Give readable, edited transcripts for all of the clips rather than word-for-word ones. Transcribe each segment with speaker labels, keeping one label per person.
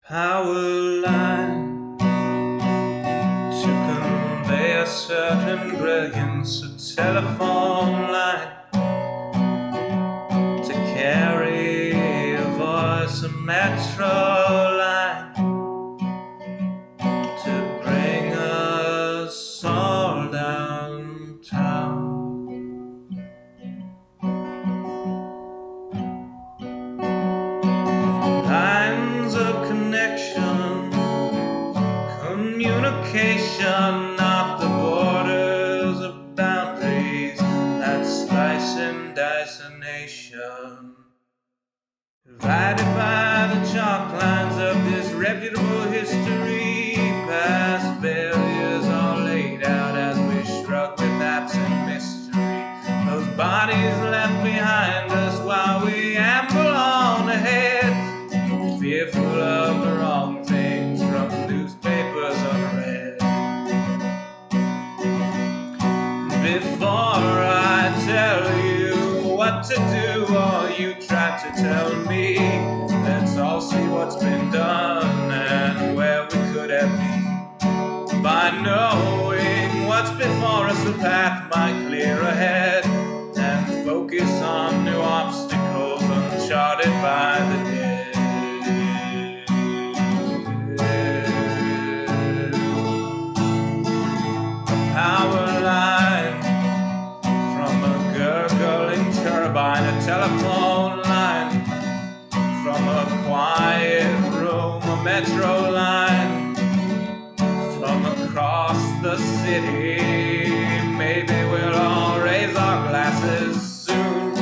Speaker 1: power line to convey a certain brilliance, a telephone line to carry a voice, a metro line to bring us all downtown. Lines of connection, communication, not the borders of boundaries that slice and dice a nation. Divided by the chalk lines of disreputable history, past failures are laid out as we shrug with absent mystery. Those bodies left behind us while we amble on ahead, fearful of the wrong things from newspapers unread. Before I tell you what to do, or you try to tell me, let's all see what's been done and where we could have been. By knowing what's before us, the path might clear ahead, and focus on new obstacles uncharted by the dead. Power line from a gurgling turbine, a telephone line from a quiet room, a metro line from across the city. Maybe we'll all raise our glasses soon.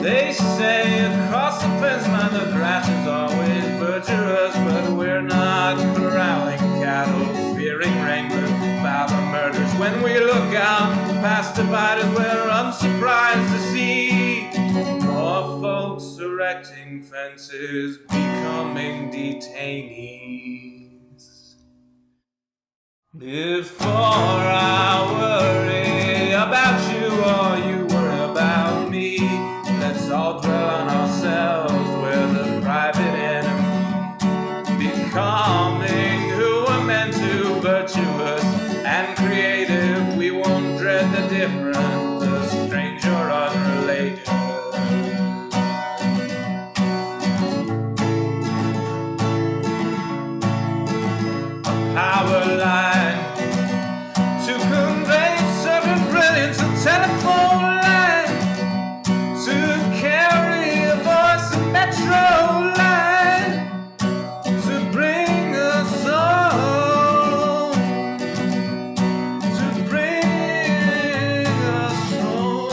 Speaker 1: They say across the fence line the grass is always butcherous, but we're not corralling cattle, fearing wranglers about the murders. When we look out past dividers, we're unsurprised to see more folks erecting fences, becoming detainees. Before I worry about you or you worry about me, let's all dwell on ourselves, we're the private enemy. Becoming who we're meant to, virtuous and creative, we won't dread the different, the strange or unrelated. A power line to convey certain brilliance, a telephone line to carry a voice, a metro line to bring us home, to bring us home.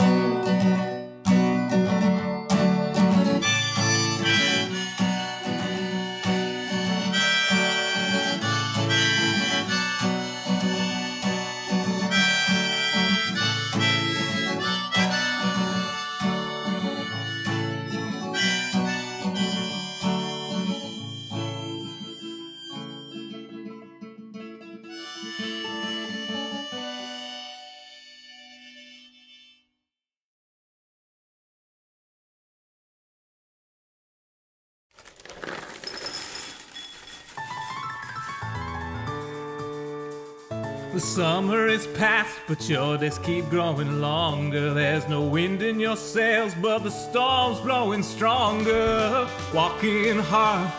Speaker 1: The summer is past, but your days keep growing longer. There's no wind in your sails, but the storm's blowing stronger. Walking hard,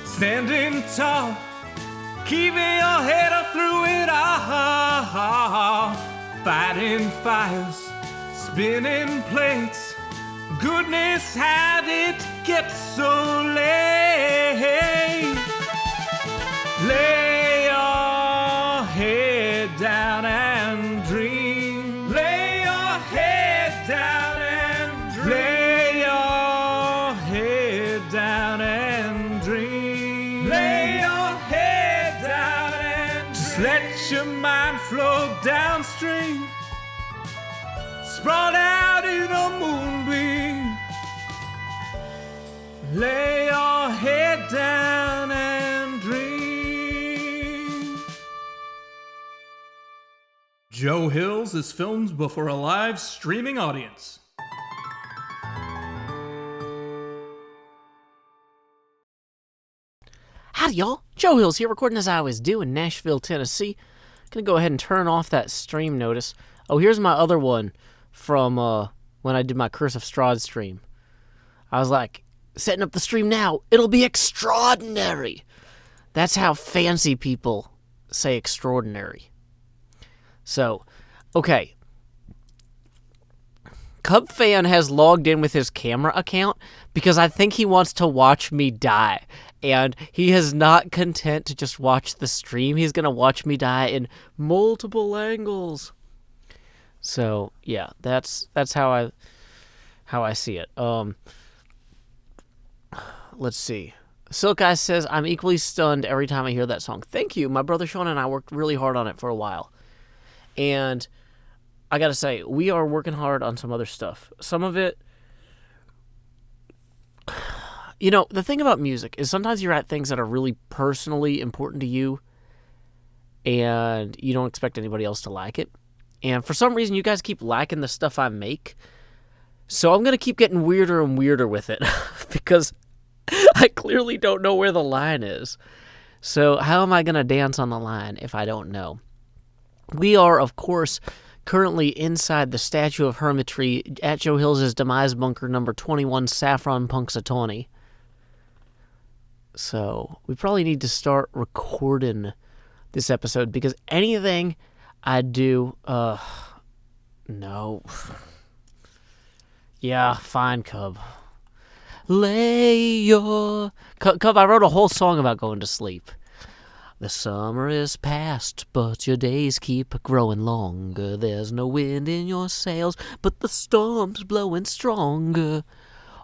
Speaker 1: standing tall, keeping your head up through it all. Fighting fires, spinning plates, goodness how it gets so late. Lay your head down and dream. Lay your head down and dream. Lay your head down and dream. Lay your head down and dream. Just let your mind flow downstream, sprawled out in a moonbeam. Lay your head down and dream.
Speaker 2: Joe Hills is filmed before a live streaming audience.
Speaker 3: Howdy, y'all. Joe Hills here, recording as I always do in Nashville, Tennessee. Gonna go ahead and turn off that stream notice. Oh, here's my other one from when I did my Curse of Strahd stream. I was like, setting up the stream now. It'll be extraordinary. That's how fancy people say extraordinary. So, okay. Cub Fan has logged in with his camera account because I think he wants to watch me die. And he is not content to just watch the stream. He's going to watch me die in multiple angles. So, yeah, that's how I see it. Let's see. Silk Eye says, I'm equally stunned every time I hear that song. Thank you. My brother Sean and I worked really hard on it for a while. And I gotta say, we are working hard on some other stuff. Some of it, you know, the thing about music is sometimes you write things that are really personally important to you and you don't expect anybody else to like it. And for some reason, you guys keep liking the stuff I make. So I'm gonna keep getting weirder and weirder with it because I clearly don't know where the line is. So how am I gonna dance on the line if I don't know? We are, of course, currently inside the statue of Hermitry at Joe Hills' demise bunker number 21, Saffron Punxsutawney. So we probably need to start recording this episode because anything I do, no. Yeah, fine, Cub. Cub, I wrote a whole song about going to sleep. The summer is past, but your days keep growing longer. There's no wind in your sails, but the storm's blowing stronger.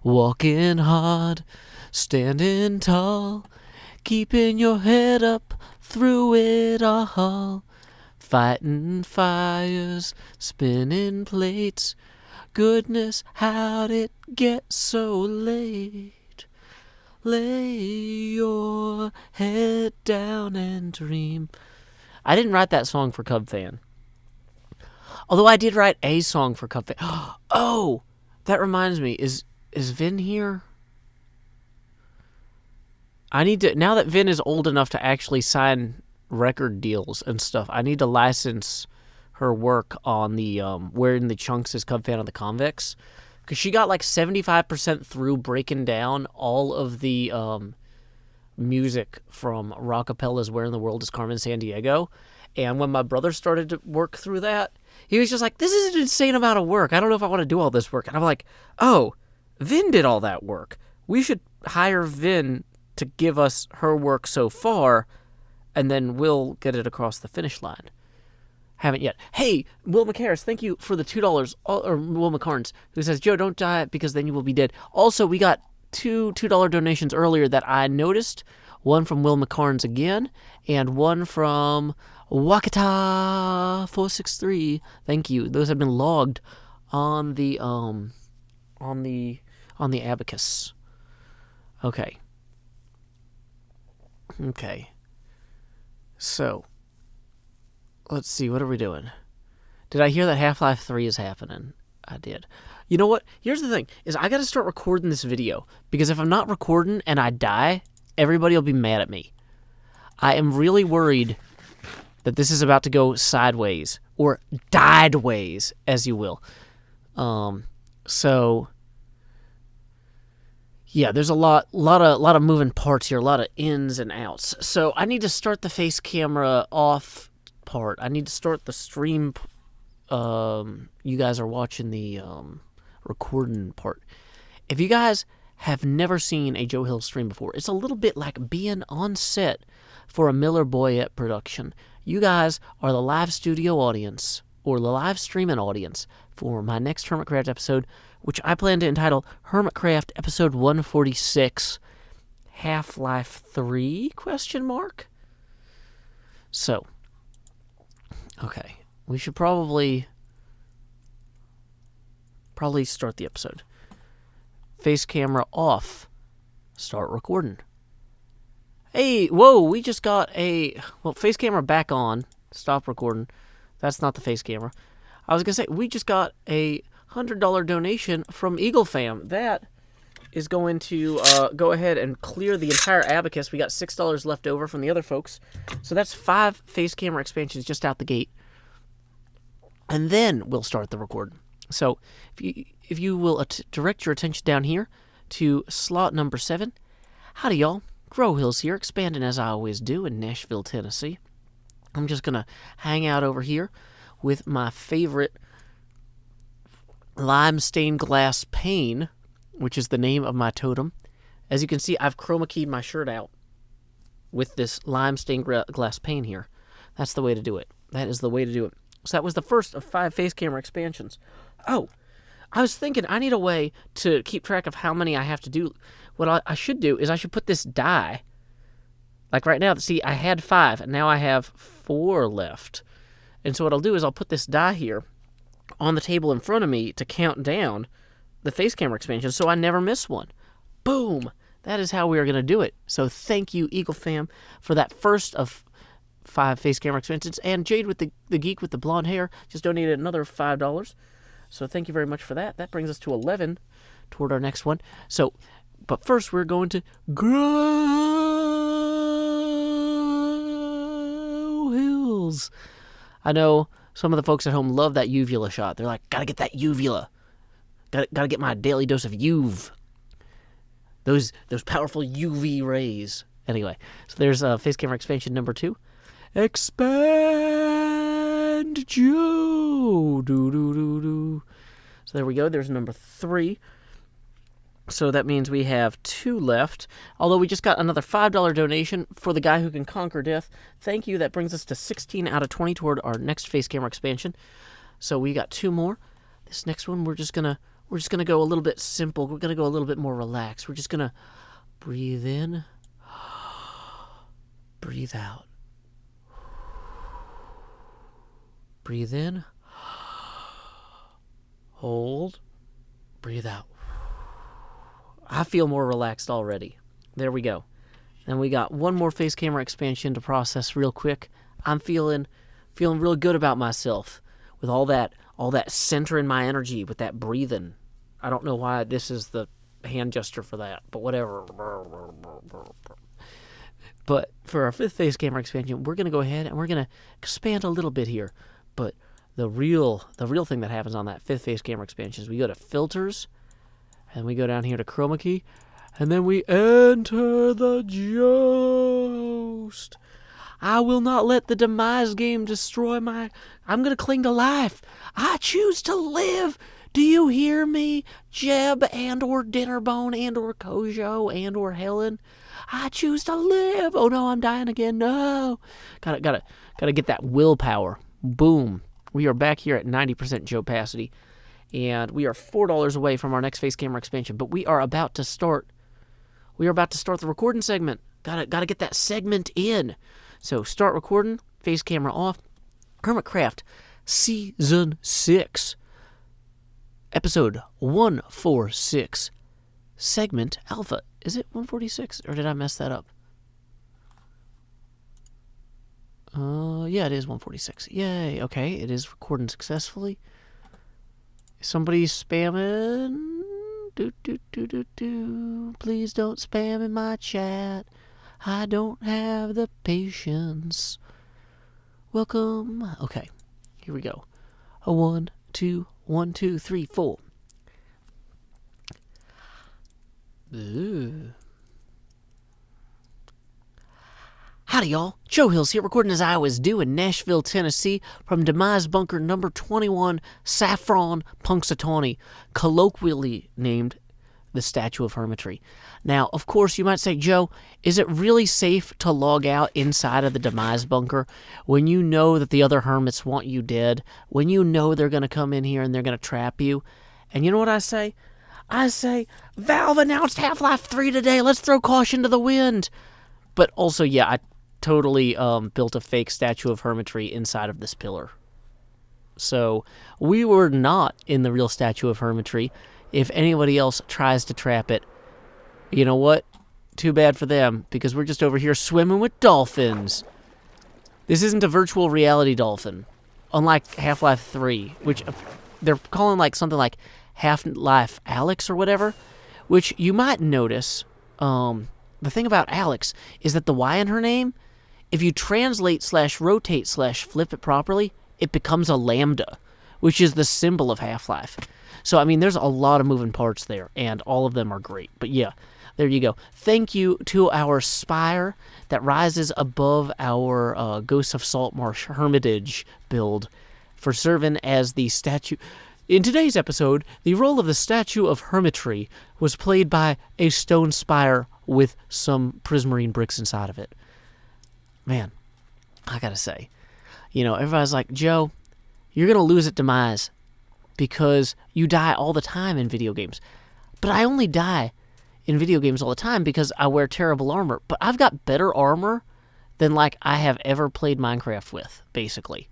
Speaker 3: Walking hard, standing tall, keeping your head up through it all. Fighting fires, spinning plates. Goodness, how'd it get so late? Lay your head down and dream. I didn't write that song for Cub Fan. Although I did write a song for Cub Fan. Oh, that reminds me. Is Vin here? I need to, now that Vin is old enough to actually sign record deals and stuff, I need to license her work on the Wearing the Chunks as Cub Fan on the Convex. Because she got like 75% through breaking down all of the music from Rockapella's Where in the World is Carmen Sandiego. And when my brother started to work through that, he was just like, this is an insane amount of work. I don't know if I want to do all this work. And I'm like, oh, Vin did all that work. We should hire Vin to give us her work so far, and then we'll get it across the finish line. Haven't yet. Hey, Will McCarris, thank you for the $2. Or Will McCarns, who says, Joe, don't die because then you will be dead. Also, we got two $2 donations earlier that I noticed. One from Will McCarns again, and one from Wakata463. Thank you. Those have been logged on the abacus. Okay. So, let's see, what are we doing? Did I hear that Half-Life 3 is happening? I did. You know what? Here's the thing, is I gotta start recording this video, because if I'm not recording and I die, everybody will be mad at me. I am really worried that this is about to go sideways, or diedways, as you will. So, yeah, there's a lot of moving parts here, a lot of ins and outs. So I need to start the face camera off part. I need to start the stream. You guys are watching the recording part. If you guys have never seen a Joe Hill stream before, it's a little bit like being on set for a Miller Boyette production. You guys are the live studio audience, or the live streaming audience, for my next Hermitcraft episode, which I plan to entitle Hermitcraft episode 146, Half-Life 3, ? So, okay, we should probably start the episode. Face camera off. Start recording. Hey, whoa, we just got face camera back on. Stop recording. That's not the face camera. I was going to say, we just got a $100 donation from Eagle Fam. That is going to go ahead and clear the entire abacus. We got $6 left over from the other folks. So that's 5 face camera expansions just out the gate. And then we'll start the recording. So if you will direct your attention down here to slot number 7. Howdy, y'all. Grow Hills here, expanding as I always do in Nashville, Tennessee. I'm just going to hang out over here with my favorite lime stained glass pane, which is the name of my totem. As you can see, I've chroma keyed my shirt out with this lime stained glass pane here. That's the way to do it. That is the way to do it. So that was the first of 5 face camera expansions. Oh, I was thinking I need a way to keep track of how many I have to do. What I should do is I should put this die. Like right now, see, I had 5, and now I have 4 left. And so what I'll do is I'll put this die here on the table in front of me to count down the face camera expansion so I never miss one. Boom! That is how we are going to do it. So thank you, Eagle Fam, for that first of 5 face camera expansions. And Jade with the geek with the blonde hair just donated another $5. So thank you very much for that. That brings us to 11 toward our next one. So, but first we're going to Grow Hills. I know some of the folks at home love that uvula shot. They're like, gotta get that uvula. Gotta get my daily dose of UV. Those powerful UV rays. Anyway, so there's face camera expansion number 2. Expand Joe. Do. So there we go. There's number 3. So that means we have 2 left. Although we just got another $5 donation for the guy who can conquer death. Thank you. That brings us to 16 out of 20 toward our next face camera expansion. So we got 2 more. This next one we're just gonna go a little bit simple. We're gonna go a little bit more relaxed. We're just gonna breathe in, breathe out. Breathe in, hold, breathe out. I feel more relaxed already. There we go. Then we got 1 more face camera expansion to process real quick. I'm feeling real good about myself with all that centering my energy with that breathing. I don't know why this is the hand gesture for that, but whatever. But for our 5th face camera expansion, we're going to go ahead and we're going to expand a little bit here. But the real thing that happens on that 5th face camera expansion is we go to filters, and we go down here to chroma key, and then we enter the Joust. I will not let the Demise game destroy my... I'm going to cling to life. I choose to live. Do you hear me, Jeb and or Dinnerbone and or Kojo and or Helen? I choose to live. Oh no, I'm dying again. No. Gotta get that willpower. Boom. We are back here at 90% Joe-pacity. And we are $4 away from our next face camera expansion. But we are about to start the recording segment. Gotta get that segment in. So start recording, face camera off. Hermitcraft, Season 6, Episode 146, Segment Alpha. Is it 146, or did I mess that up? Yeah, it is 146. Yay, okay, it is recording successfully. Somebody's spamming. Please don't spam in my chat. I don't have the patience. Welcome. Okay, here we go. 1, 2, 1, 2, 3, 4. Ooh. Howdy, y'all. Joe Hills here, recording as I always do in Nashville, Tennessee, from Demise Bunker number 21, Saffron Punxsutawney, colloquially named the Statue of Hermitry. Now, of course, you might say, Joe, is it really safe to log out inside of the Demise Bunker when you know that the other hermits want you dead, when you know they're going to come in here and they're going to trap you? And you know what I say? I say, Valve announced Half-Life 3 today. Let's throw caution to the wind. But also, yeah, I totally built a fake Statue of Hermitry inside of this pillar. So we were not in the real Statue of Hermitry. If anybody else tries to trap it, you know what? Too bad for them, because we're just over here swimming with dolphins. This isn't a virtual reality dolphin. unlike Half-Life 3, which they're calling like something like Half-Life Alyx or whatever, which you might notice. The thing about Alyx is that the Y in her name, if you translate / rotate / flip it properly, it becomes a lambda, which is the symbol of Half-Life. So, I mean, there's a lot of moving parts there, and all of them are great. But yeah, there you go. Thank you to our spire that rises above our Ghosts of Saltmarsh Hermitage build for serving as the statue. In today's episode, the role of the Statue of Hermitry was played by a stone spire with some prismarine bricks inside of it. Man, I gotta say, everybody's like, Joe, you're gonna lose at Demise because you die all the time in video games. But I only die in video games all the time because I wear terrible armor. But I've got better armor than I have ever played Minecraft with, basically.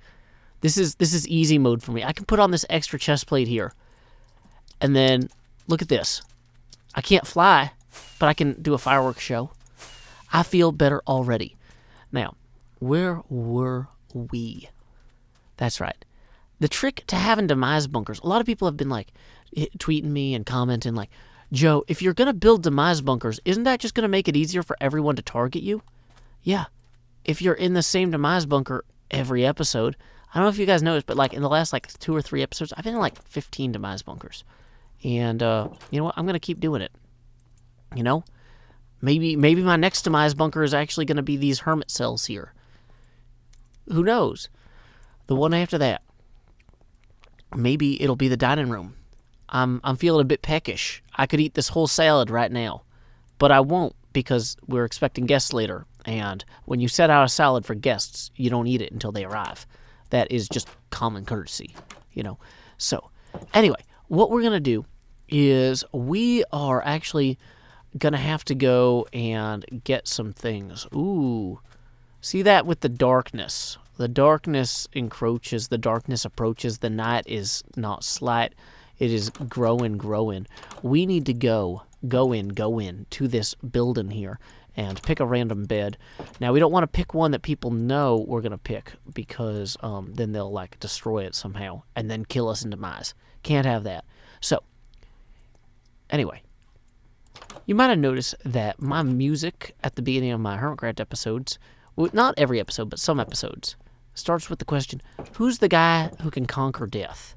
Speaker 3: This is easy mode for me. I can put on this extra chest plate here. And then, look at this. I can't fly, but I can do a fireworks show. I feel better already. Now, where were we? That's right. The trick to having Demise bunkers, a lot of people have been tweeting me and commenting Joe, if you're going to build Demise bunkers, isn't that just going to make it easier for everyone to target you? Yeah. If you're in the same Demise bunker every episode, I don't know if you guys noticed, but in the last 2 or 3 episodes, I've been in 15 Demise bunkers. And you know what? I'm going to keep doing it. Maybe my next Demise bunker is actually going to be these hermit cells here. Who knows? The one after that. Maybe it'll be the dining room. I'm feeling a bit peckish. I could eat this whole salad right now, but I won't because we're expecting guests later. And when you set out a salad for guests, you don't eat it until they arrive. That is just common courtesy, So, anyway, what we're going to do is we are actually going to have to go and get some things. Ooh, see that with the darkness. The darkness encroaches, the darkness approaches, the night is not slight. It is growing. We need to go in to this building here and pick a random bed. Now, we don't want to pick one that people know we're going to pick because then they'll destroy it somehow and then kill us in Demise. Can't have that. So, anyway, you might have noticed that my music at the beginning of my Hermitcraft episodes, well, not every episode, but some episodes, starts with the question, who's the guy who can conquer death?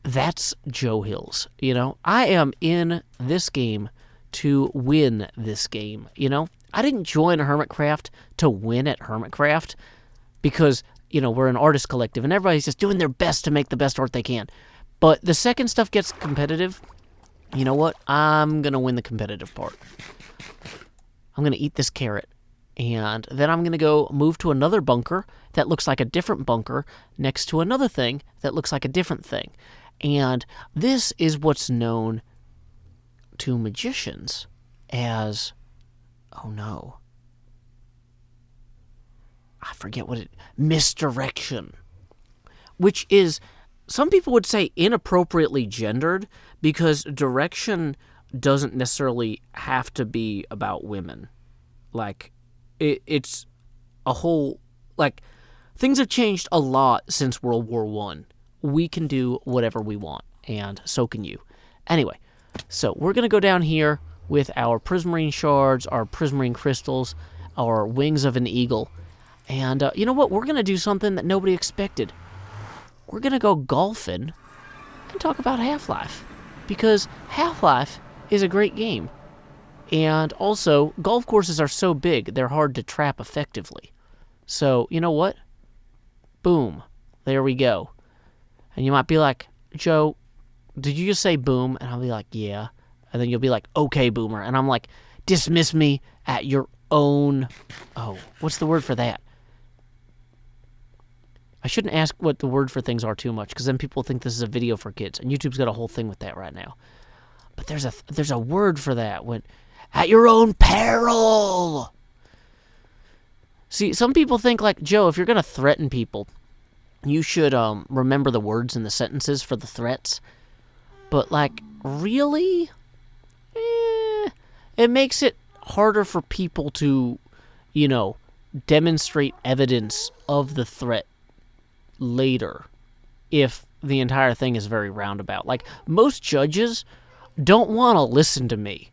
Speaker 3: That's Joe Hills. I am in this game to win this game. I didn't join Hermitcraft to win at Hermitcraft because, we're an artist collective and everybody's just doing their best to make the best art they can. But the second stuff gets competitive, you know what? I'm going to win the competitive part. I'm going to eat this carrot. And then I'm going to go move to another bunker that looks like a different bunker next to another thing that looks like a different thing. And this is what's known to magicians as, oh no, I forget what misdirection, which is, some people would say inappropriately gendered because direction doesn't necessarily have to be about women. It's a whole, things have changed a lot since World War I. We can do whatever we want, and so can you. Anyway, so we're going to go down here with our prismarine shards, our prismarine crystals, our wings of an eagle, and you know what? We're going to do something that nobody expected. We're going to go golfing and talk about Half-Life, because Half-Life is a great game. And also, golf courses are so big, they're hard to trap effectively. So, you know what? Boom. There we go. And you might be like, Joe, did you just say boom? And I'll be like, yeah. And then you'll be like, okay, boomer. And I'm like, dismiss me at your own... Oh, what's the word for that? I shouldn't ask what the word for things are too much, because then people think this is a video for kids. And YouTube's got a whole thing with that right now. But there's a word for that. When... At your own peril! See, some people think, Joe, if you're going to threaten people, you should remember the words in the sentences for the threats. But, really? It makes it harder for people to, demonstrate evidence of the threat. later if the entire thing is very roundabout. Like, most judges don't want to listen to me,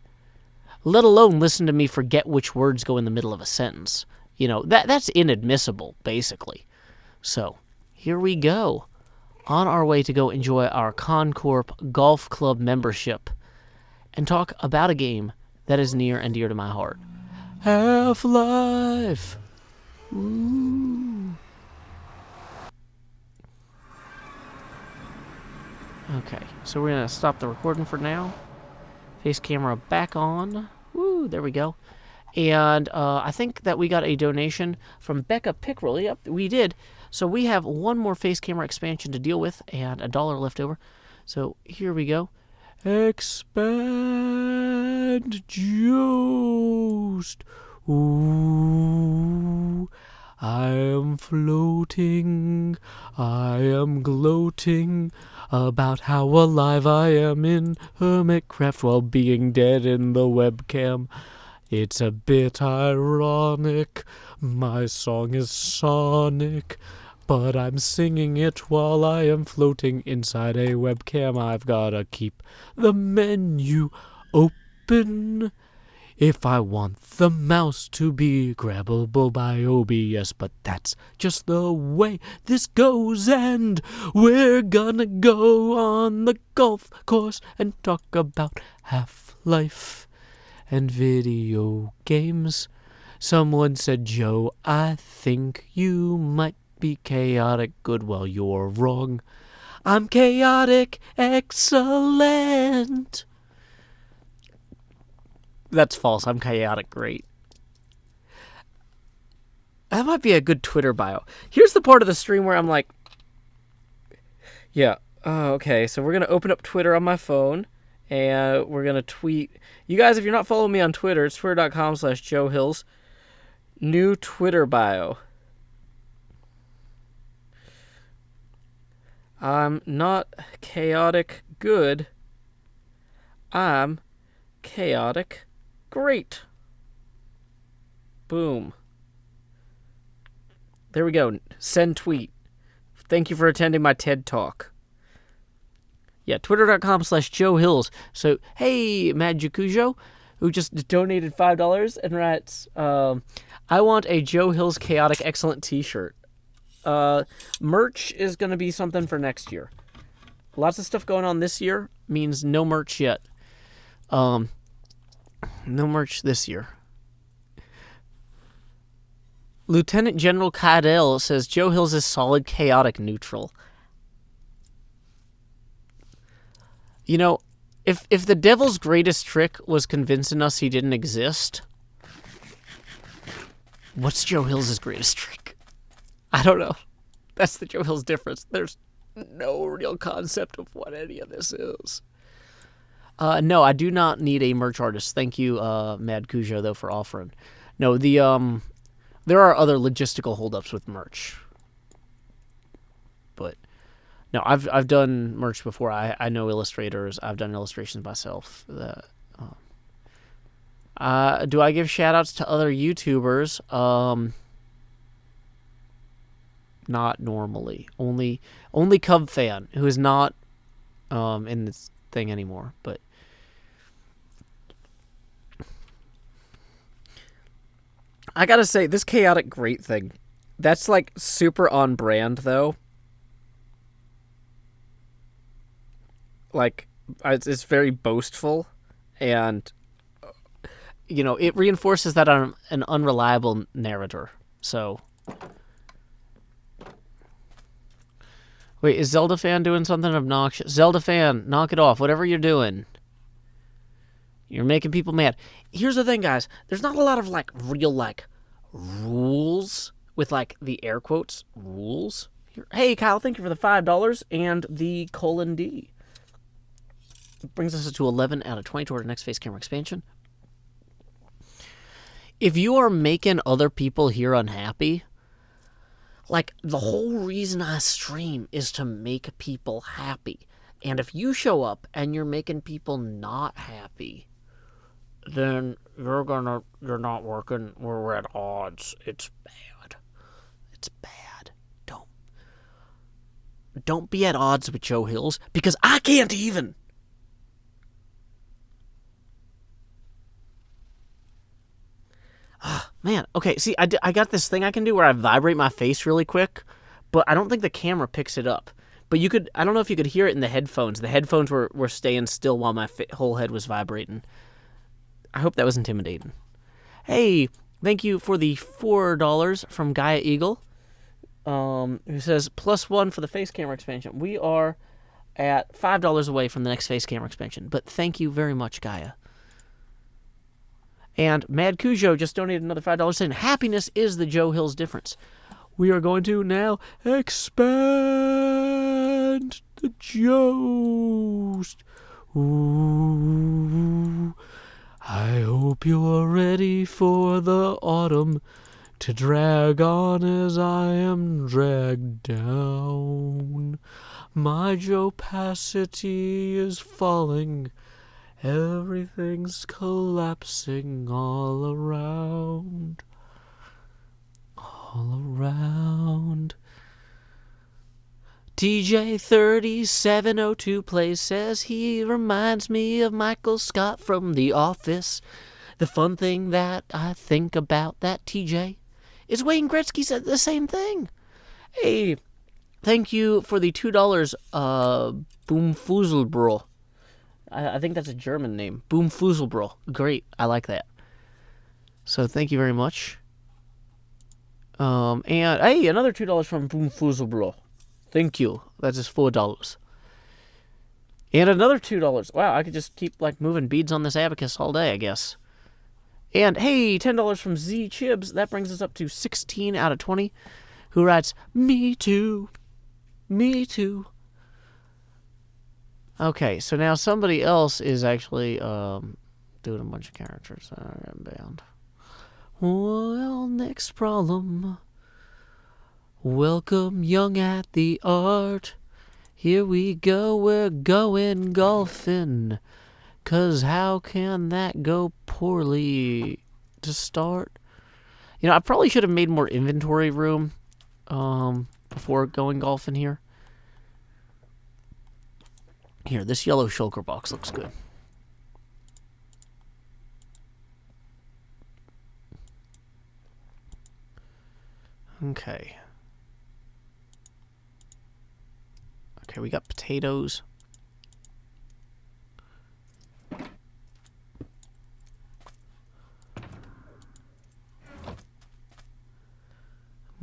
Speaker 3: let alone listen to me forget which words go in the middle of a sentence. You know, that's inadmissible, basically. So, here we go. On our way to go enjoy our Concorp Golf Club membership and talk about a game that is near and dear to my heart. Half-Life! Ooh. Okay, so we're going to stop the recording for now. Face camera back on. Woo, there we go. And I think that we got a donation from Becca Pickrell. Yep, we did. So we have one more face camera expansion to deal with and $1 left over. So here we go. Expand Joost. Ooh, I am floating. I am gloating about how alive I am in Hermitcraft while being dead in the webcam. It's a bit ironic, my song is sonic, but I'm singing it while I am floating inside a webcam. I've gotta keep the menu open if I want the mouse to be grabbable by OBS, but that's just the way this goes, and we're gonna go on the golf course and talk about Half-Life and video games. Someone said, Joe, I think you might be chaotic good. Well, you're wrong. I'm chaotic excellent. That's false. I'm chaotic great. That might be a good Twitter bio. Here's the part of the stream where I'm like, yeah, okay, so we're going to open up Twitter on my phone. And we're going to tweet. You guys, if you're not following me on Twitter, it's twitter.com/JoeHills. New Twitter bio. I'm not chaotic good. I'm chaotic great. Boom. There we go. Send tweet. Thank you for attending my TED Talk. Yeah, twitter.com/JoeHills. So, hey, Mad Jacujo, who just donated $5 and writes, I want a Joe Hills Chaotic Excellent t-shirt. Merch is going to be something for next year. Lots of stuff going on this year means no merch yet. No merch this year. Lieutenant General Cadell says Joe Hills is solid chaotic neutral. You know, if the devil's greatest trick was convincing us he didn't exist, what's Joe Hills' greatest trick? I don't know. That's the Joe Hills difference. There's no real concept of what any of this is. No, I do not need a merch artist. Thank you, Mad Cujo, though, for offering. No, there are other logistical holdups with merch. But no, I've done merch before. I know illustrators. I've done illustrations myself. Do I give shout-outs to other YouTubers? Not normally. Only Cub Fan, who is not in this thing anymore. But I gotta say, this chaotic great thing, that's like super on brand though. Like, it's very boastful, and you know, it reinforces that I'm an unreliable narrator. So, wait, is Zelda Fan doing something obnoxious? Zelda Fan, knock it off. Whatever you're doing, you're making people mad. Here's the thing, guys. There's not a lot of like real like rules with like the air quotes rules. Hey, Kyle, thank you for the $5 and the :D. Brings us to 11 out of 20 toward our next face camera expansion. If you are making other people here unhappy, like, the whole reason I stream is to make people happy. And if you show up and you're making people not happy, then you're not working. We're at odds. It's bad. It's bad. don't be at odds with Joe Hills, because I can't even. Man, okay, see, I got this thing I can do where I vibrate my face really quick, but I don't think the camera picks it up. But you could, I don't know if you could hear it in the headphones. The headphones were staying still while my whole head was vibrating. I hope that was intimidating. Hey, thank you for the $4 from Gaia Eagle, who says, +1 for the face camera expansion. We are at $5 away from the next face camera expansion, but thank you very much, Gaia. And Mad Cujo just donated another $5 saying, happiness is the Joe Hills difference. We are going to now expand the Joust. Ooh, I hope you're ready for the autumn to drag on as I am dragged down. My Jopacity is falling. Everything's collapsing all around. All around. TJ3702 plays says he reminds me of Michael Scott from The Office. The fun thing that I think about that, TJ, is Wayne Gretzky said the same thing. Hey, thank you for the $2, Boomfuzelbro. I think that's a German name. Boomfuzelbro. Great. I like that. So thank you very much. And hey, another $2 from Boomfuzelbro. Thank you. That is $4. And another $2. Wow, I could just keep like moving beads on this abacus all day, I guess. And hey, $10 from Z Chibs. That brings us up to 16 out of 20. Who writes, me too. Me too. Okay, so now somebody else is actually doing a bunch of characters. I'm bound. Well, next problem. Welcome, young at the art. Here we go, we're going golfing. 'Cause how can that go poorly to start? You know, I probably should have made more inventory room before going golfing here. Here, this yellow shulker box looks good. Okay. Okay, we got potatoes.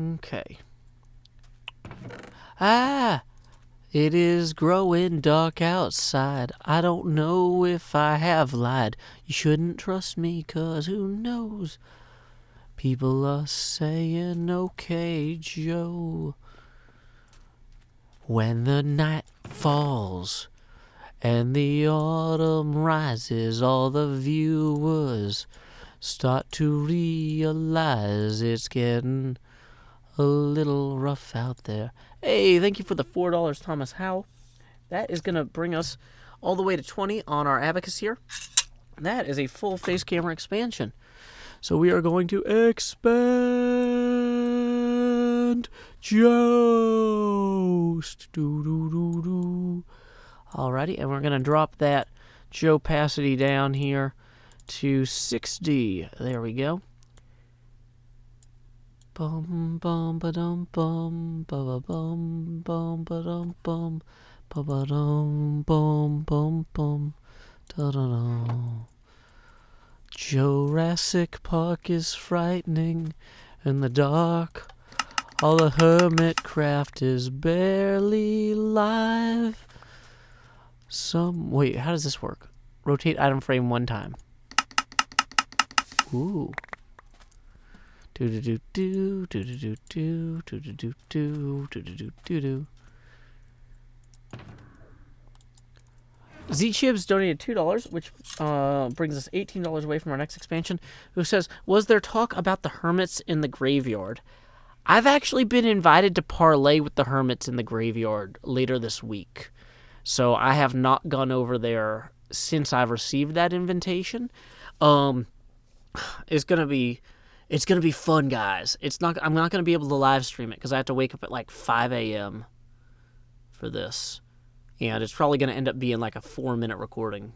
Speaker 3: Okay. Ah! It is growing dark outside. I don't know if I have lied. You shouldn't trust me, 'cause who knows? People are saying, okay, Joe. When the night falls and the autumn rises, all the viewers start to realize it's getting a little rough out there. Hey, thank you for the $4, Thomas Howe. That is going to bring us all the way to 20 on our abacus here. That is a full face camera expansion. So we are going to expand Joust. Alrighty, and we're going to drop that Jopacity down here to 60. There we go. Bum bum ba dum bum ba bum bum ba dum bum ba dum bum bum bum da da da. Jurassic Park is frightening in the dark. All the Hermitcraft is barely live. Wait, how does this work? Rotate item frame one time. Ooh. Do do do do do do do do do do do do do do do. Z Chibs donated $2, which brings us $18 away from our next expansion. Who says, "Was there talk about the hermits in the graveyard?" I've actually been invited to parlay with the hermits in the graveyard later this week, so I have not gone over there since I've received that invitation. It's gonna be fun, guys. I'm not gonna be able to live stream it because I have to wake up at like 5 a.m. for this. And it's probably going to end up being like a 4-minute recording.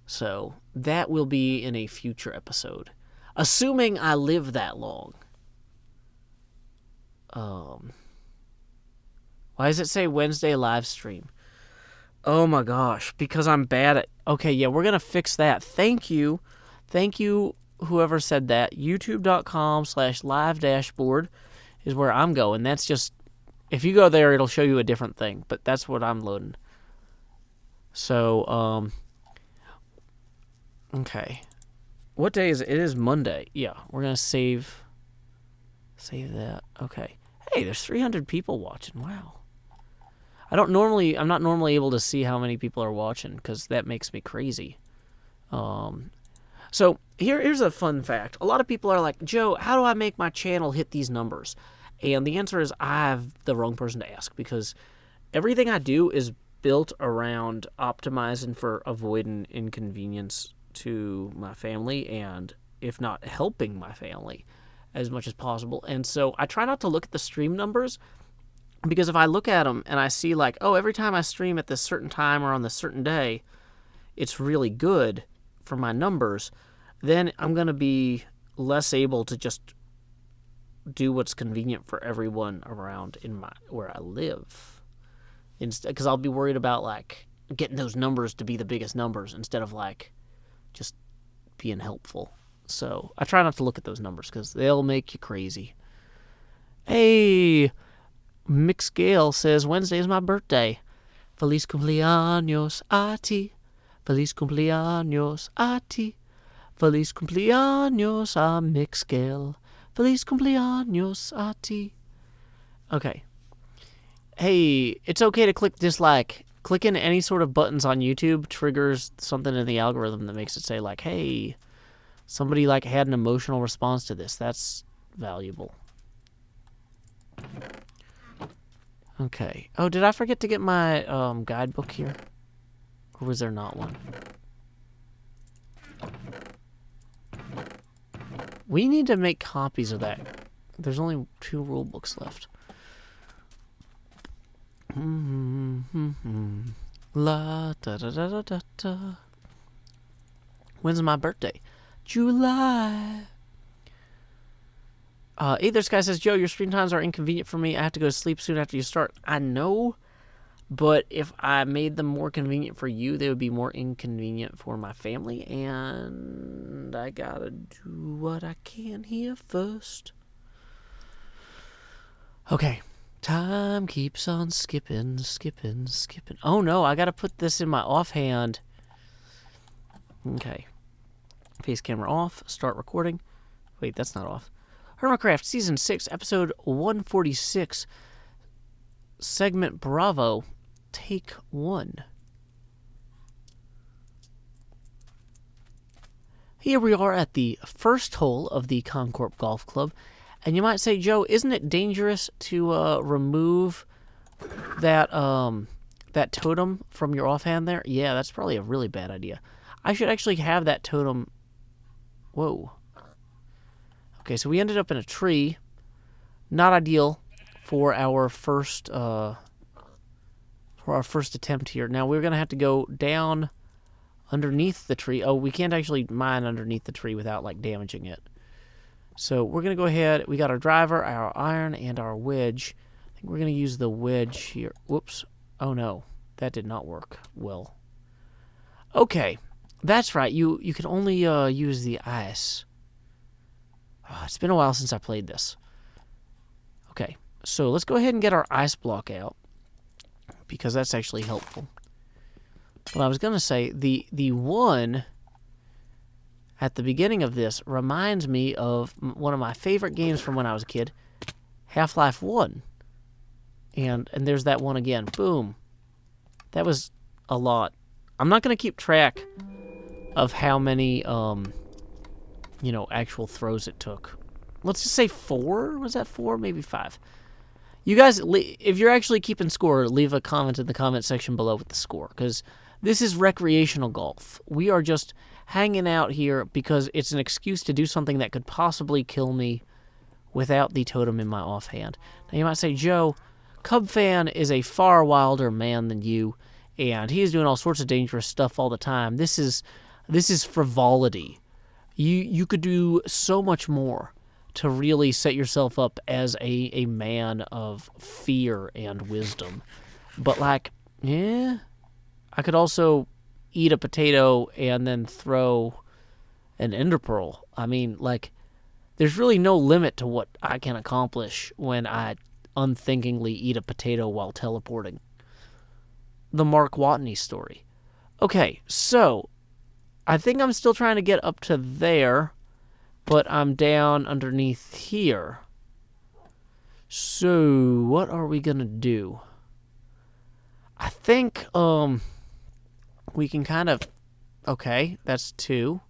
Speaker 3: So that will be in a future episode. Assuming I live that long. Why does it say Wednesday live stream? Oh my gosh, because I'm bad at... Okay, yeah, we're going to fix that. Thank you. Thank you, whoever said that. YouTube.com/live dashboard is where I'm going. That's just... If you go there, it'll show you a different thing, but that's what I'm loading. So, okay. What day is it? It is Monday. Yeah, we're going to save that. Okay. Hey, there's 300 people watching. Wow. I'm not normally able to see how many people are watching because that makes me crazy. So here's a fun fact. A lot of people are like, Joe, how do I make my channel hit these numbers? And the answer is I have the wrong person to ask because everything I do is built around optimizing for avoiding inconvenience to my family and, if not, helping my family as much as possible. And so I try not to look at the stream numbers because if I look at them and I see like, oh, every time I stream at this certain time or on this certain day, it's really good for my numbers, then I'm going to be less able to just do what's convenient for everyone around where I live. Because I'll be worried about like getting those numbers to be the biggest numbers instead of like just being helpful. So I try not to look at those numbers because they'll make you crazy. Hey, Mix Gale says Wednesday is my birthday. Feliz cumpleaños a ti. Feliz cumpleaños a ti. Feliz cumpleaños a Mix Gale. Feliz cumpleaños a ti. Okay. Hey, it's okay to click dislike. Clicking any sort of buttons on YouTube triggers something in the algorithm that makes it say like, hey, somebody like had an emotional response to this. That's valuable. Okay. Oh, did I forget to get my guidebook here? Or was there not one? We need to make copies of that. There's only 2 rule books left. La da da da da da da. When's my birthday? July. Either Sky says, Joe, your stream times are inconvenient for me. I have to go to sleep soon after you start. I know, but if I made them more convenient for you, they would be more inconvenient for my family, and I gotta do what I can here first. Okay. Time keeps on skipping. Oh no, I gotta put this in my offhand. Okay. Face camera off. Start recording. Wait, that's not off. Hermitcraft Season 6, Episode 146, Segment Bravo, Take 1. Here we are at the first hole of the Concorp Golf Club. And you might say, Joe, isn't it dangerous to remove that totem from your offhand there? Yeah, that's probably a really bad idea. I should actually have that totem... Whoa. Okay, so we ended up in a tree. Not ideal for our first attempt here. Now we're gonna have to go down underneath the tree. Oh, we can't actually mine underneath the tree without like damaging it. So we're gonna go ahead. We got our driver, our iron, and our wedge. I think we're gonna use the wedge here. Whoops. Oh no, that did not work well. Okay, that's right. You can only use the ice. Oh, it's been a while since I played this. Okay, so let's go ahead and get our ice block out because that's actually helpful. What I was going to say, the one at the beginning of this reminds me of one of my favorite games from when I was a kid, Half-Life 1. And there's that one again. Boom. That was a lot. I'm not going to keep track of how many... actual throws it took. Let's just say 4? Was that 4? Maybe 5. You guys, if you're actually keeping score, leave a comment in the comment section below with the score, because this is recreational golf. We are just hanging out here because it's an excuse to do something that could possibly kill me without the totem in my offhand. Now you might say, Joe, Cub Fan is a far wilder man than you, and he is doing all sorts of dangerous stuff all the time. This is frivolity. You could do so much more to really set yourself up as a man of fear and wisdom. But like, yeah, I could also eat a potato and then throw an ender pearl. I mean, like, there's really no limit to what I can accomplish when I unthinkingly eat a potato while teleporting. The Mark Watney story. Okay, so I think I'm still trying to get up to there, but I'm down underneath here. So what are we gonna do? I think we can kind of... Okay, that's 2.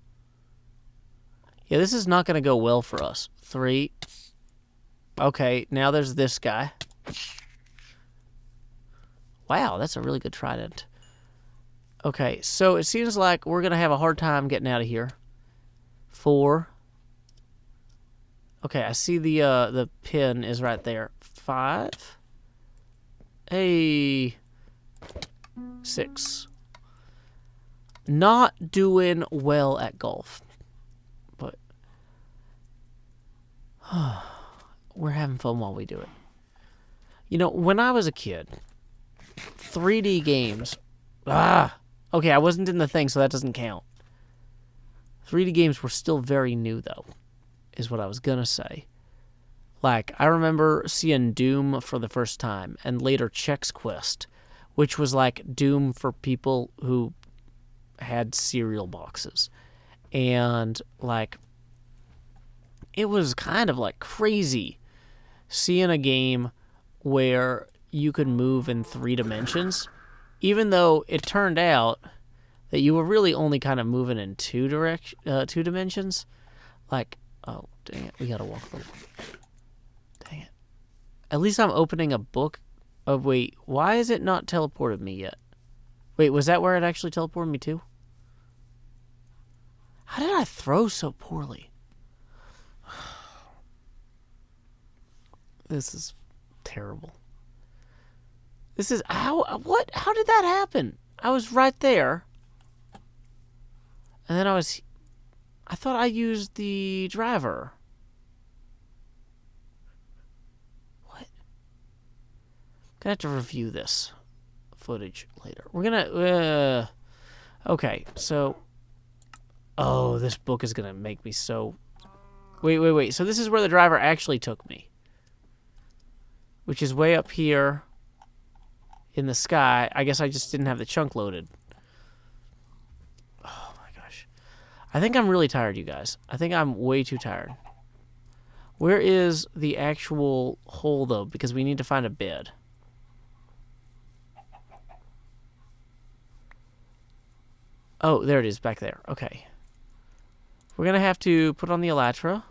Speaker 3: Yeah, this is not gonna go well for us. 3. Okay, now there's this guy. Wow, that's a really good trident. Okay, so it seems like we're going to have a hard time getting out of here. 4. Okay, I see the pin is right there. 5. Hey. 6. Not doing well at golf. But we're having fun while we do it. You know, when I was a kid, 3D games... Okay, I wasn't in the thing, so that doesn't count. 3D games were still very new, though, is what I was gonna say. Like, I remember seeing Doom for the first time, and later Chex Quest, which was like Doom for people who had cereal boxes. And, like, it was kind of, like, crazy seeing a game where you could move in 3 dimensions, even though it turned out that you were really only kind of moving in 2 dimensions. Like, oh, dang it, we gotta walk a little. Dang it. At least I'm opening a book. Oh, wait, why is it not teleported me yet? Wait, was that where it actually teleported me to? How did I throw so poorly? This is terrible. This is... What? How did that happen? I was right there. And then I thought I used the driver. What? Gonna have to review this footage later. We're gonna... okay, so... Oh, this book is gonna make me so... Wait. So this is where the driver actually took me. Which is way up here in the sky. I guess I just didn't have the chunk loaded. Oh my gosh. I think I'm really tired, you guys. I think I'm way too tired. Where is the actual hole, though? Because we need to find a bed. Oh, there it is, back there. Okay. We're going to have to put on the Elytra.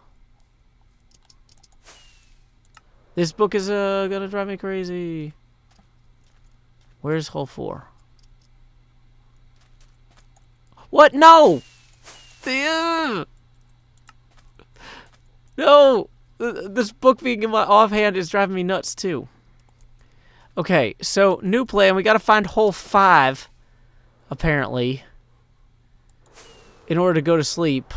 Speaker 3: This book is gonna drive me crazy. Where's hole 4? What? No! No! This book being in my offhand is driving me nuts, too. Okay, so, new plan. We gotta find hole 5, apparently, in order to go to sleep.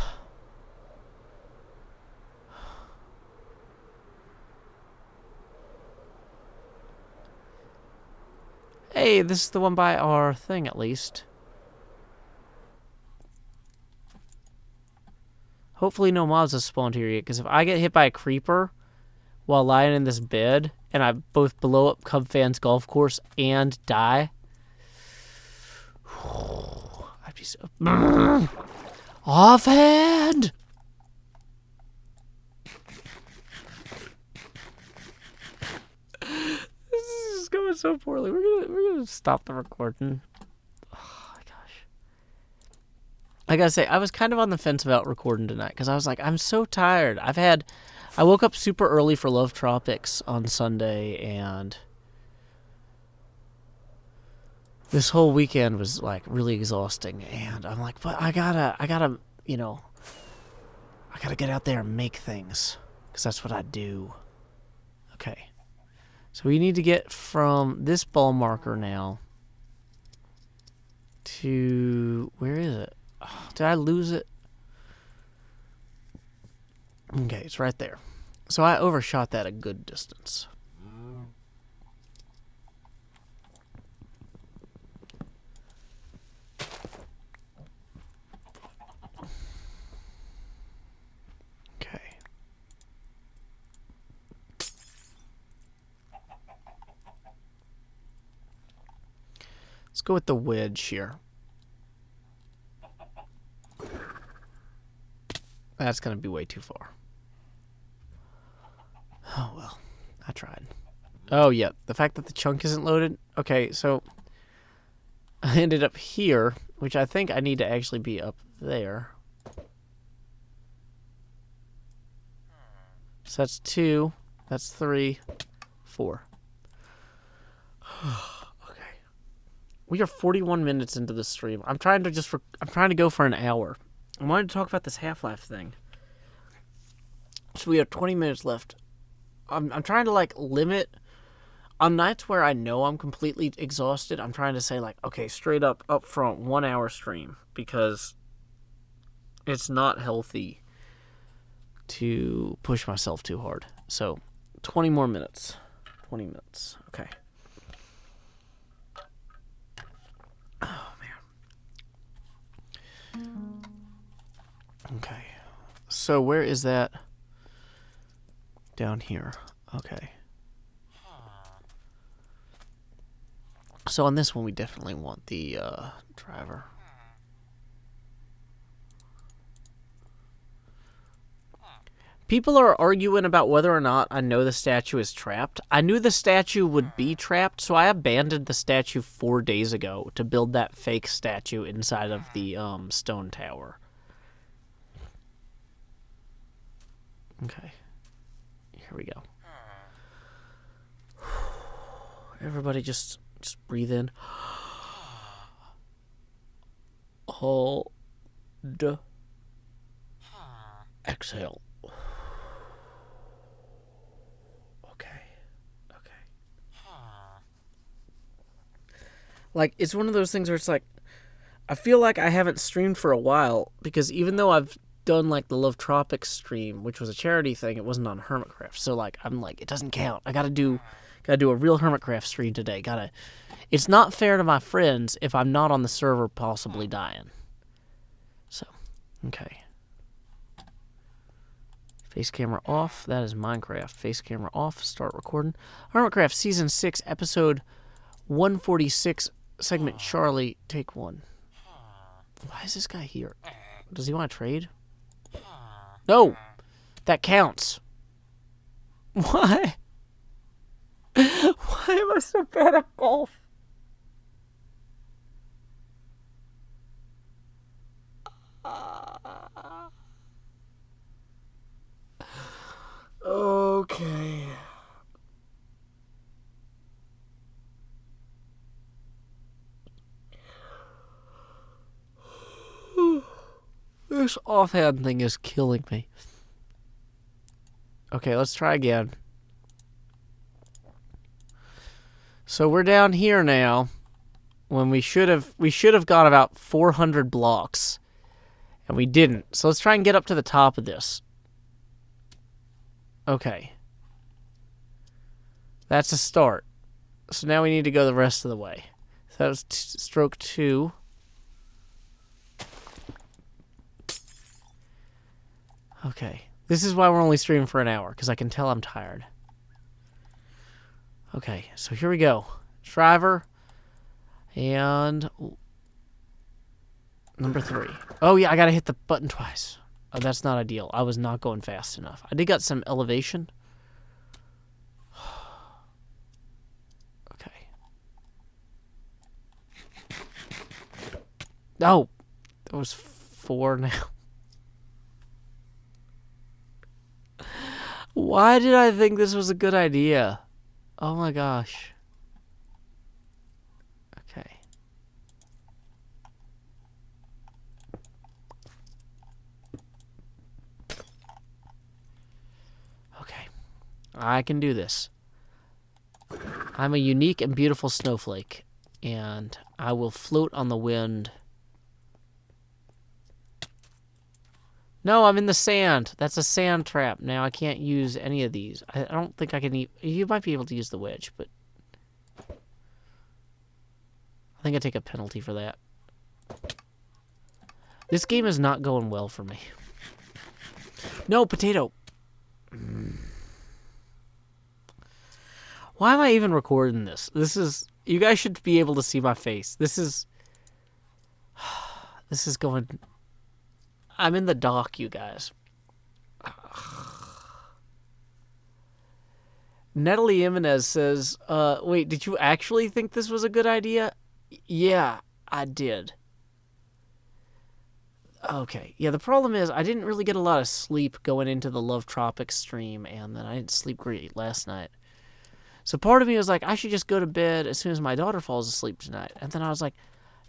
Speaker 3: Hey, this is the one by our thing, at least. Hopefully no mobs have spawned here yet, because if I get hit by a creeper while lying in this bed, and I both blow up Cub Fan's golf course and die, I'd be so... Offhand! Going so poorly. We're gonna stop the recording. Oh my gosh. I gotta say, I was kind of on the fence about recording tonight because I was like, I'm so tired. I woke up super early for Love Tropics on Sunday, and this whole weekend was like really exhausting. And I'm like, but I gotta, you know, I gotta get out there and make things because that's what I do. Okay. So we need to get from this ball marker now to... Where is it? Oh, did I lose it? Okay, it's right there. So I overshot that a good distance. Okay. Let's go with the wedge here. That's going to be way too far. Oh, well. I tried. Oh, yeah. The fact that the chunk isn't loaded. Okay, so I ended up here, which I think I need to actually be up there. So that's 2. That's 3. 4. Okay. We are 41 minutes into the stream. I'm trying to go for an hour. I wanted to talk about this Half-Life thing. So we have 20 minutes left. I'm trying to like limit on nights where I know I'm completely exhausted. I'm trying to say like, okay, straight up front, 1 hour stream, because it's not healthy to push myself too hard. So 20 more minutes. 20 minutes. Okay. Oh man. Okay. So where is that? Down here. Okay. So on this one, we definitely want the driver. People are arguing about whether or not I know the statue is trapped. I knew the statue would be trapped, so I abandoned the statue 4 days ago to build that fake statue inside of the stone tower. Okay. Here we go. Everybody just breathe in. Hold. Exhale. Okay. Like, it's one of those things where it's like, I feel like I haven't streamed for a while, because even though I've done like the Love Tropics stream, which was a charity thing, it wasn't on Hermitcraft. So like, I'm like, it doesn't count. I gotta do a real Hermitcraft stream today. It's not fair to my friends if I'm not on the server possibly dying. So, okay. Face camera off. That is Minecraft. Face camera off. Start recording. Hermitcraft Season 6, Episode 146, Segment Charlie, Take 1. Why is this guy here? Does he want to trade? No! That counts. Why? Why am I so bad at golf? Okay. This offhand thing is killing me. Okay, let's try again. So we're down here now, when we should have got about 400 blocks, and we didn't. So let's try and get up to the top of this. Okay. That's a start. So now we need to go the rest of the way. So that was stroke 2. Okay. This is why we're only streaming for an hour, because I can tell I'm tired. Okay, so here we go. Driver. And number 3. Oh, yeah, I gotta hit the button twice. Oh, that's not ideal. I was not going fast enough. I did got some elevation. Okay. Oh, that was 4 now. Why did I think this was a good idea? Oh my gosh. Okay. Okay. I can do this. I'm a unique and beautiful snowflake, and I will float on the wind. No, I'm in the sand. That's a sand trap. Now I can't use any of these. I don't think I can. You might be able to use the wedge, but I think I take a penalty for that. This game is not going well for me. No, potato. Why am I even recording this? You guys should be able to see my face. This is going, I'm in the dock, you guys. Natalie Jimenez says, wait, did you actually think this was a good idea? Yeah, I did. Okay. Yeah, the problem is I didn't really get a lot of sleep going into the Love Tropics stream, and then I didn't sleep great last night. So part of me was like, I should just go to bed as soon as my daughter falls asleep tonight. And then I was like,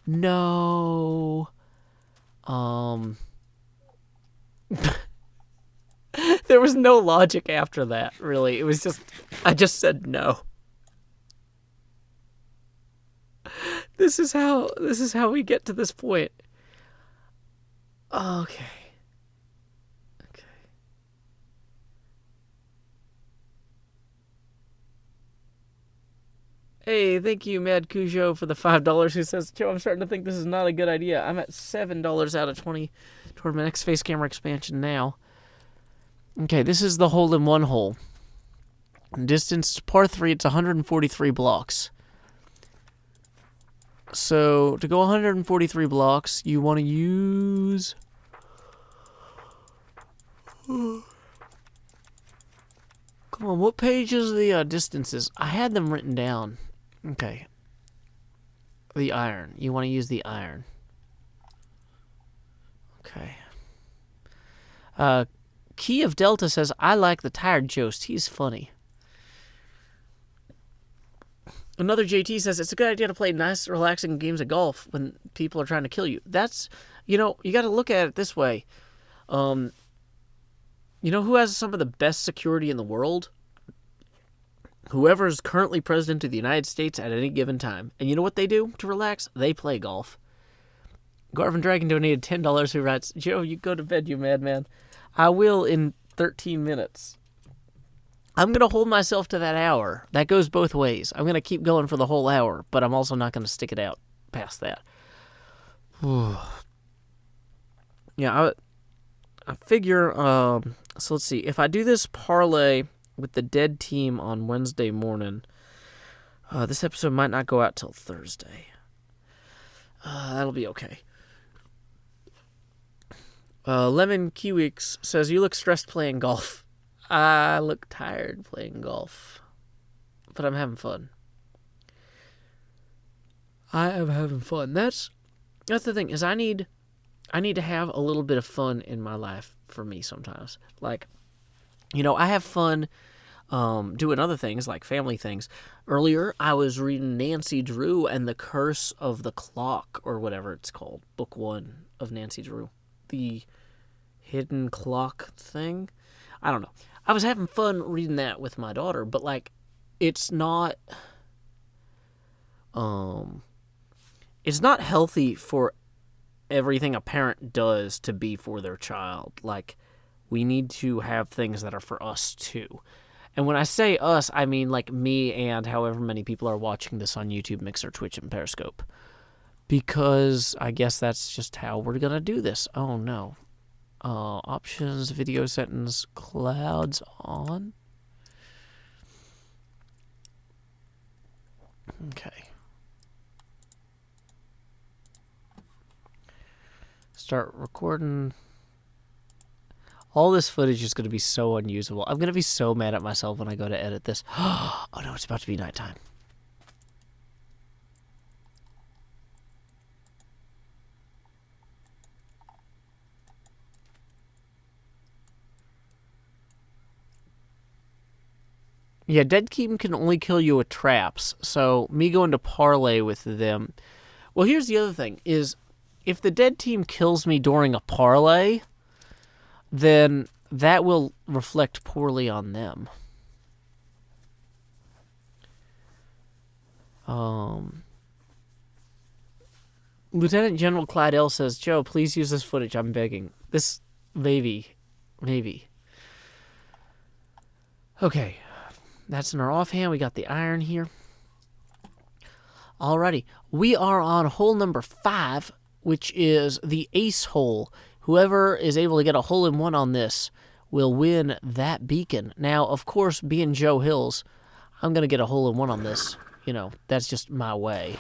Speaker 3: no. There was no logic after that, really. It was just, I just said no. This is how we get to this point. Okay. Hey, thank you, Mad Cujo, for the $5 who says, Joe, I'm starting to think this is not a good idea. I'm at $7 out of 20 toward my next face camera expansion now. Okay, this is the hole-in-one hole. Distance, par 3, it's 143 blocks. So, to go 143 blocks, you want to use... Come on, what page is the distances? I had them written down. Okay. The iron. You want to use the iron. Okay. Key of Delta says, I like the tired Jost. He's funny. Another JT says, it's a good idea to play nice, relaxing games of golf when people are trying to kill you. That's, you got to look at it this way. You know who has some of the best security in the world? Whoever is currently president of the United States at any given time. And you know what they do to relax? They play golf. Garvin Dragon donated $10 who writes, Joe, you go to bed, you madman. I will in 13 minutes. I'm going to hold myself to that hour. That goes both ways. I'm going to keep going for the whole hour, but I'm also not going to stick it out past that. Yeah, I figure, so let's see. If I do this parlay with the dead team on Wednesday morning, this episode might not go out till Thursday. That'll be okay. Lemon Kiwix says, you look stressed playing golf. I look tired playing golf, but I'm having fun. I am having fun. That's the thing, is I need to have a little bit of fun in my life for me sometimes. Like, I have fun doing other things, like family things. Earlier, I was reading Nancy Drew and the Curse of the Clock, or whatever it's called. Book 1 of Nancy Drew. The hidden clock thing. I don't know. I was having fun reading that with my daughter, but, like, it's not healthy for everything a parent does to be for their child. Like, we need to have things that are for us, too. And when I say us, I mean, like, me and however many people are watching this on YouTube, Mixer, Twitch, and Periscope. Because I guess that's just how we're going to do this. Oh, no. Options, video settings, clouds on. Okay. Start recording. All this footage is going to be so unusable. I'm going to be so mad at myself when I go to edit this. Oh no, it's about to be nighttime. Yeah, Dead Team can only kill you with traps, so me going to parlay with them... Well, here's the other thing, is if the Dead Team kills me during a parlay, then that will reflect poorly on them. Lieutenant General Clydell says, Joe, please use this footage. I'm begging. This, maybe. Okay. That's in our offhand. We got the iron here. Alrighty. We are on hole number 5, which is the ace hole. Whoever is able to get a hole-in-one on this will win that beacon. Now, of course, being Joe Hills, I'm going to get a hole-in-one on this. You know, that's just my way.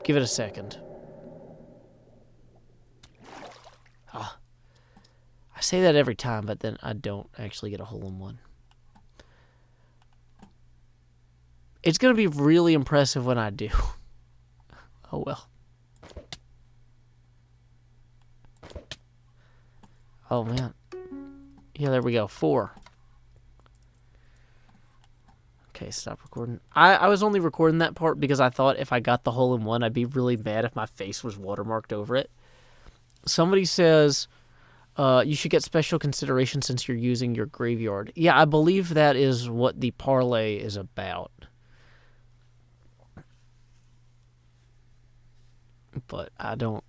Speaker 3: Give it a second. I say that every time, but then I don't actually get a hole-in-one. It's going to be really impressive when I do. Oh, well. Oh, man. Yeah, there we go. 4. Okay, stop recording. I was only recording that part because I thought if I got the hole-in-one, I'd be really mad if my face was watermarked over it. Somebody says, you should get special consideration since you're using your graveyard. Yeah, I believe that is what the parlay is about. But I don't...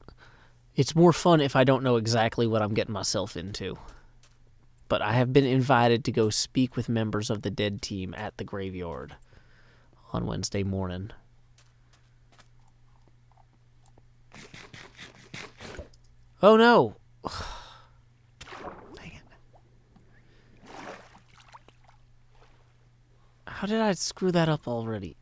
Speaker 3: It's more fun if I don't know exactly what I'm getting myself into. But I have been invited to go speak with members of the dead team at the graveyard on Wednesday morning. Oh no! Dang it. How did I screw that up already?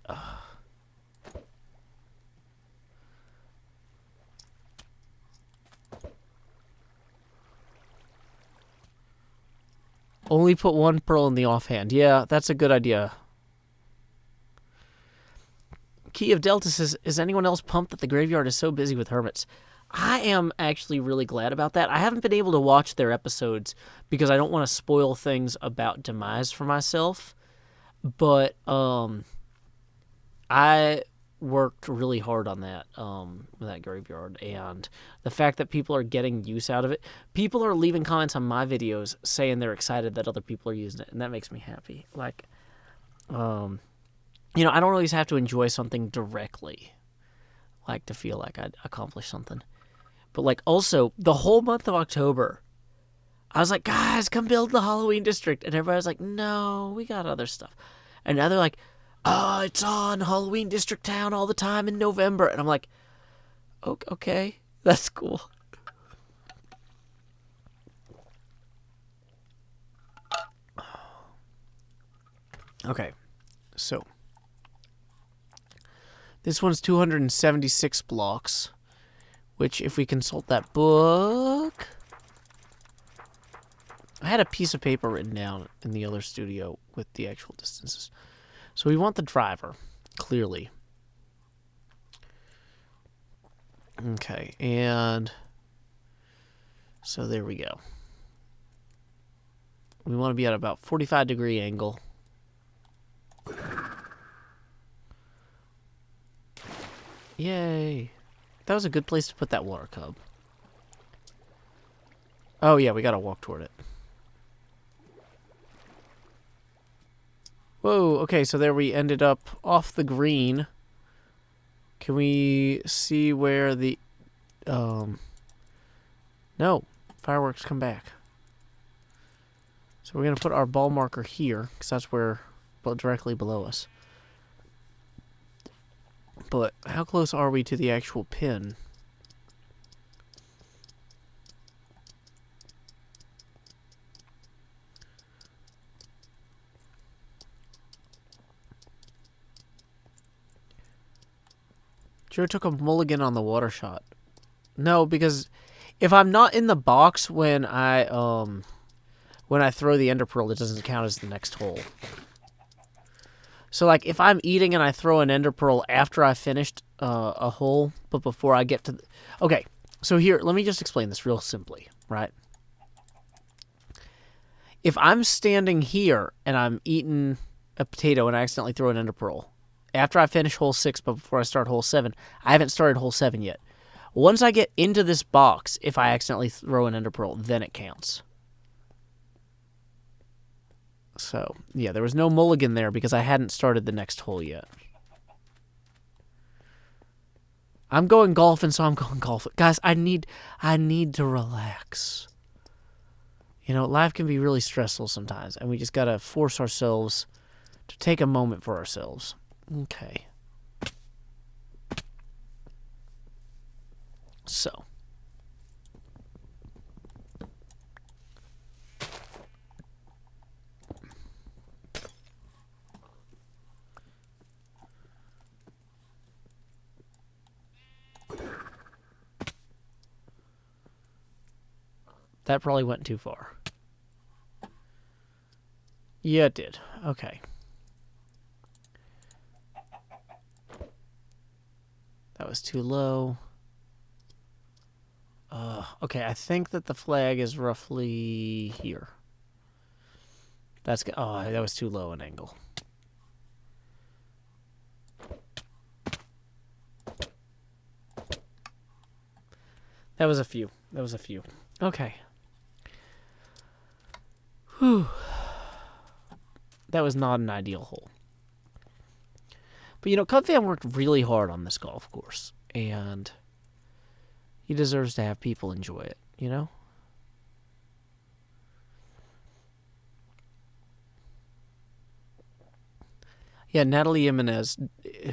Speaker 3: Only put 1 pearl in the offhand. Yeah, that's a good idea. Key of Delta says, is anyone else pumped that the graveyard is so busy with hermits? I am actually really glad about that. I haven't been able to watch their episodes because I don't want to spoil things about Demise for myself. But I worked really hard on that graveyard, and the fact that people are getting use out of it. People are leaving comments on my videos saying they're excited that other people are using it, and that makes me happy. Like, you know, I don't always have to enjoy something directly, like to feel like I accomplished something. But like, also the whole month of October, I was like, guys, come build the Halloween district, and everybody was like, no, we got other stuff. And now they're like, oh, it's on Halloween District Town all the time in November. And I'm like, okay, that's cool. Okay, so this one's 276 blocks, which if we consult that book... I had a piece of paper written down in the other studio with the actual distances. So we want the driver, clearly. Okay, and so there we go. We want to be at about 45-degree angle. Yay. That was a good place to put that water cub. Oh yeah, we gotta walk toward it. Whoa, okay, so there we ended up off the green. Can we see where the... No, fireworks come back. So we're going to put our ball marker here, because that's where, well, directly below us. But how close are we to the actual pin? Joe took a mulligan on the water shot. No, because if I'm not in the box when I throw the ender pearl, it doesn't count as the next hole. So like if I'm eating and I throw an ender pearl after I finished a hole, but before I get to the... Okay, so here, let me just explain this real simply, right? If I'm standing here and I'm eating a potato and I accidentally throw an ender pearl, after I finish hole 6, but before I start hole 7, I haven't started hole 7 yet. Once I get into this box, if I accidentally throw an ender pearl, then it counts. So, yeah, there was no mulligan there because I hadn't started the next hole yet. I'm going golfing, so I'm going golfing. Guys, I need to relax. You know, life can be really stressful sometimes, and we just gotta force ourselves to take a moment for ourselves. Okay. So. That probably went too far. Yeah, it did. Okay. That was too low. Okay, I think that the flag is roughly here. That's good. Oh, that was too low an angle. That was a few. Okay. Whew. That was not an ideal hole. But, you know, Cubfan worked really hard on this golf course. And he deserves to have people enjoy it, you know? Yeah, Natalie Jimenez,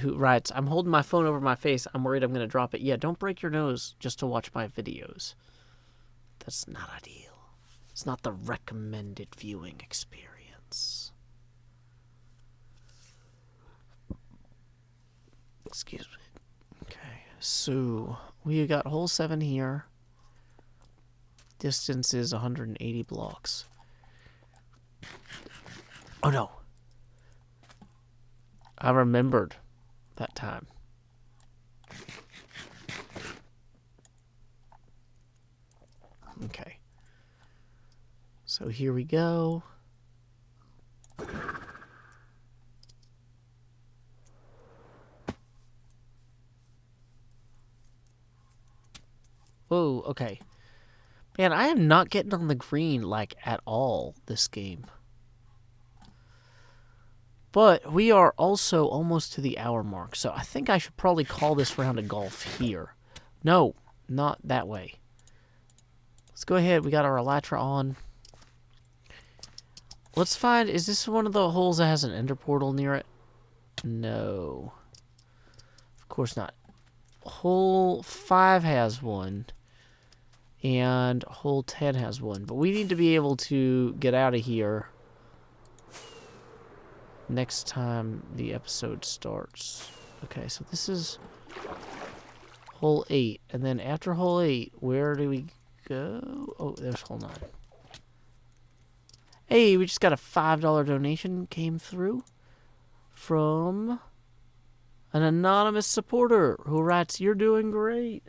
Speaker 3: who writes, I'm holding my phone over my face. I'm worried I'm going to drop it. Yeah, don't break your nose just to watch my videos. That's not ideal. It's not the recommended viewing experience. Excuse me. Okay, so we got hole 7 here. Distance is 180 blocks. Oh no. I remembered that time. Okay. So here we go. Whoa, okay. Man, I am not getting on the green, like, at all this game. But we are also almost to the hour mark, so I think I should probably call this round of golf here. No, not that way. Let's go ahead. We got our Elytra on. Let's find... Is this one of the holes that has an ender portal near it? No. Of course not. Hole 5 has one. And hole 10 has one. But we need to be able to get out of here next time the episode starts. Okay, so this is hole 8. And then after hole 8, where do we go? Oh, there's hole 9. Hey, we just got a $5 donation came through from an anonymous supporter who writes, "You're doing great."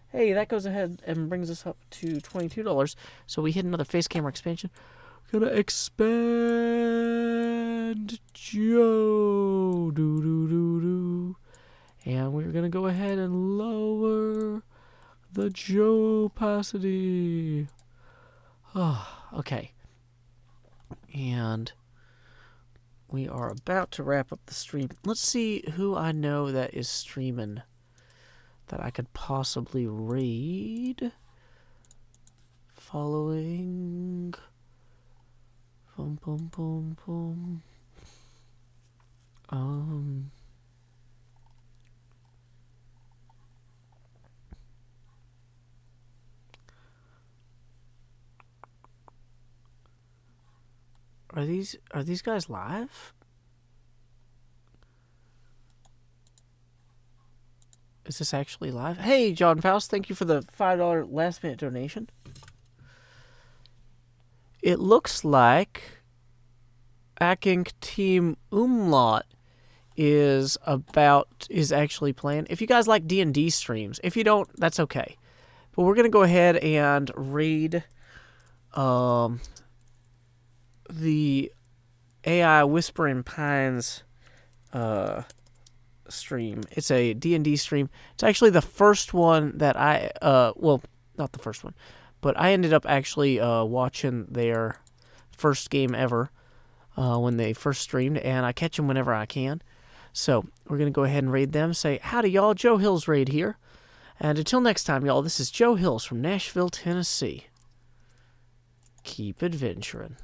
Speaker 3: Hey, that goes ahead and brings us up to $22. So we hit another face camera expansion. Gonna expand Joe. Do. And we're gonna go ahead and lower the Joe opacity. Oh, okay. And we are about to wrap up the stream. Let's see who I know that is streaming that I could possibly read. Following. Boom, boom, boom, boom. Are these guys live? Is this actually live? Hey, John Faust, thank you for the $5 last-minute donation. It looks like Akink Team Umlaut is actually playing. If you guys like D&D streams, if you don't, that's okay. But we're gonna go ahead and raid the AI Whispering Pines stream. It's a D&D stream. It's actually the first one that I well, not the first one, but I ended up actually watching their first game ever when they first streamed, and I catch them whenever I can. So we're going to go ahead and raid them. Say, howdy, y'all. Joe Hills raid here. And until next time, y'all, this is Joe Hills from Nashville, Tennessee. Keep adventuring.